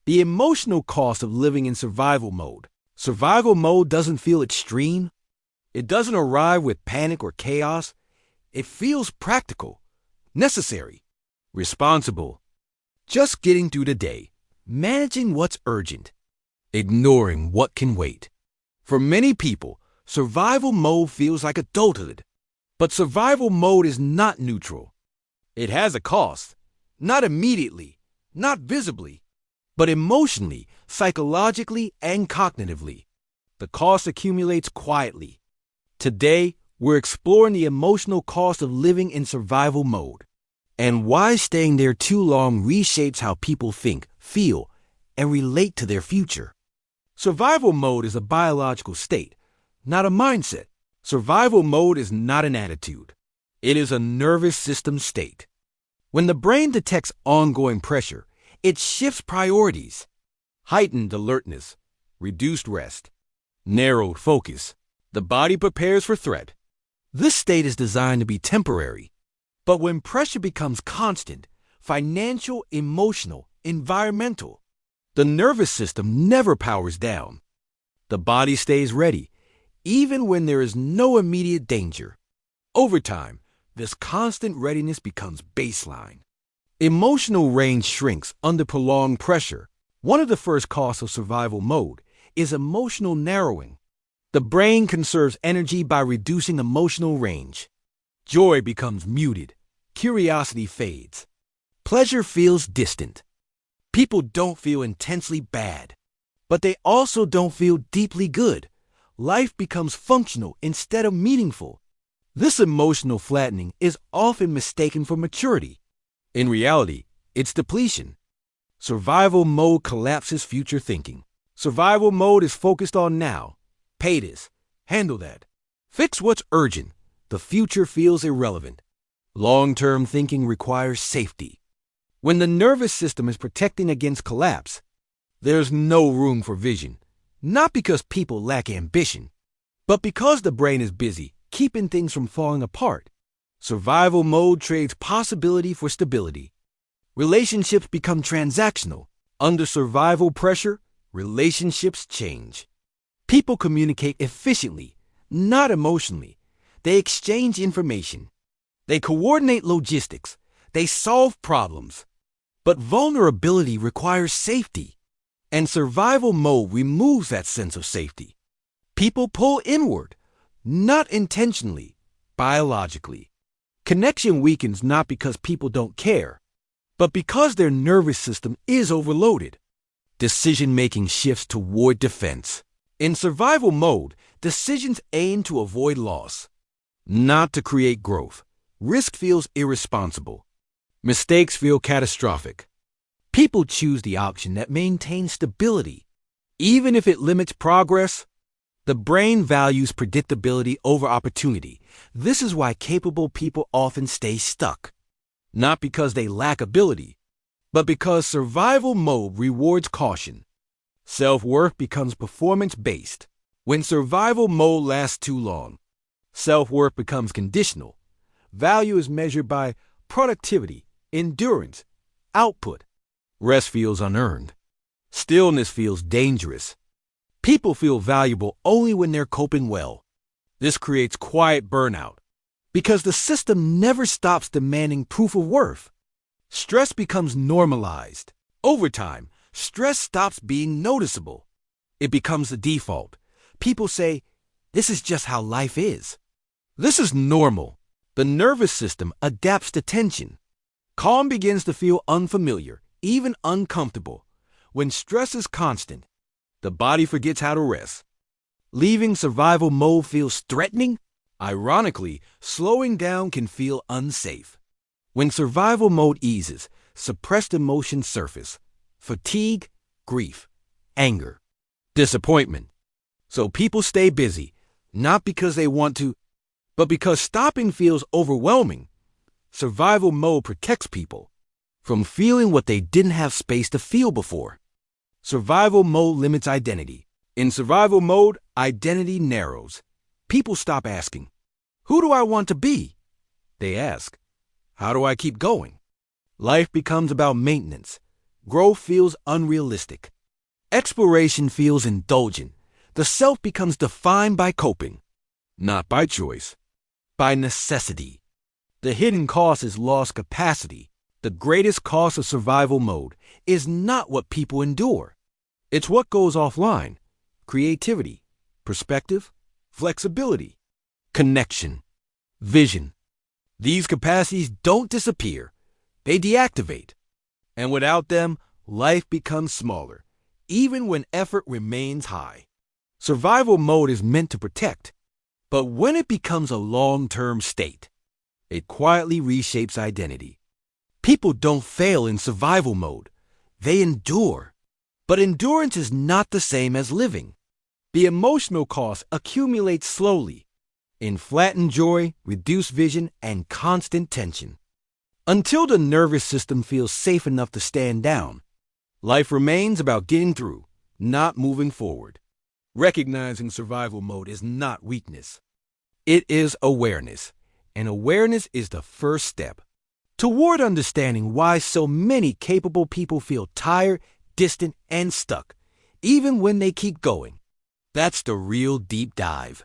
The emotional cost of living in survival mode. Survival mode doesn't feel extreme. It doesn't arrive with panic or chaos. It feels practical, necessary, responsible. Just getting through the day, managing what's urgent, ignoring what can wait. For many people, survival mode feels like adulthood. But survival mode is not neutral. It has a cost, not immediately, not visibly, but emotionally, psychologically, and cognitively. The cost accumulates quietly. Today, we're exploring the emotional cost of living in survival mode and why staying there too long reshapes how people think, feel, and relate to their future. Survival mode is a biological state, not a mindset. Survival mode is not an attitude. It is a nervous system state. When the brain detects ongoing pressure, it shifts priorities. Heightened alertness, reduced rest, narrowed focus. The body prepares for threat. This state is designed to be temporary. But when pressure becomes constant, financial, emotional, environmental, the nervous system never powers down. The body stays ready, even when there is no immediate danger. Over time, this constant readiness becomes baseline. Emotional range shrinks under prolonged pressure. One of the first costs of survival mode is emotional narrowing. The brain conserves energy by reducing emotional range. Joy becomes muted. Curiosity fades. Pleasure feels distant. People don't feel intensely bad, but they also don't feel deeply good. Life becomes functional instead of meaningful. This emotional flattening is often mistaken for maturity. In reality, it's depletion. Survival mode collapses future thinking. Survival mode is focused on now. Pay this. Handle that. Fix what's urgent. The future feels irrelevant. Long-term thinking requires safety. When the nervous system is protecting against collapse, there's no room for vision. Not because people lack ambition, but because the brain is busy keeping things from falling apart. Survival mode trades possibility for stability. Relationships become transactional. Under survival pressure, relationships change. People communicate efficiently, not emotionally. They exchange information. They coordinate logistics. They solve problems. But vulnerability requires safety. And survival mode removes that sense of safety. People pull inward, not intentionally, biologically. Connection weakens not because people don't care, but because their nervous system is overloaded. Decision-making shifts toward defense. In survival mode, decisions aim to avoid loss, not to create growth. Risk feels irresponsible. Mistakes feel catastrophic. People choose the option that maintains stability. Even if it limits progress, the brain values predictability over opportunity. This is why capable people often stay stuck. Not because they lack ability, but because survival mode rewards caution. Self-worth becomes performance-based. When survival mode lasts too long, self-worth becomes conditional. Value is measured by productivity, endurance, output. Rest feels unearned. Stillness feels dangerous. People feel valuable only when they're coping well. This creates quiet burnout because the system never stops demanding proof of worth. Stress becomes normalized. Over time, stress stops being noticeable. It becomes the default. People say, "This is just how life is." This is normal. The nervous system adapts to tension. Calm begins to feel unfamiliar, even uncomfortable. When stress is constant, the body forgets how to rest. Leaving survival mode feels threatening. Ironically, slowing down can feel unsafe. When survival mode eases, suppressed emotions surface. Fatigue, grief, anger, disappointment. So people stay busy, not because they want to, but because stopping feels overwhelming. Survival mode protects people from feeling what they didn't have space to feel before. Survival mode limits identity. In survival mode, identity narrows. People stop asking, "Who do I want to be?" They ask, "How do I keep going?" Life becomes about maintenance, Growth feels unrealistic. Exploration feels indulgent. The self becomes defined by coping, not by choice, by necessity. The hidden cost is lost capacity. The greatest cost of survival mode is not what people endure. It's what goes offline: creativity, perspective, flexibility, connection, vision. These capacities don't disappear, they deactivate. And without them, life becomes smaller, even when effort remains high. Survival mode is meant to protect, but when it becomes a long-term state, it quietly reshapes identity. People don't fail in survival mode, they endure. But endurance is not the same as living. The emotional cost accumulates slowly in flattened joy, reduced vision, and constant tension. Until the nervous system feels safe enough to stand down, life remains about getting through, not moving forward. Recognizing survival mode is not weakness. It is awareness, and awareness is the first step toward understanding why so many capable people feel tired, distant, and stuck, even when they keep going. That's the real deep dive.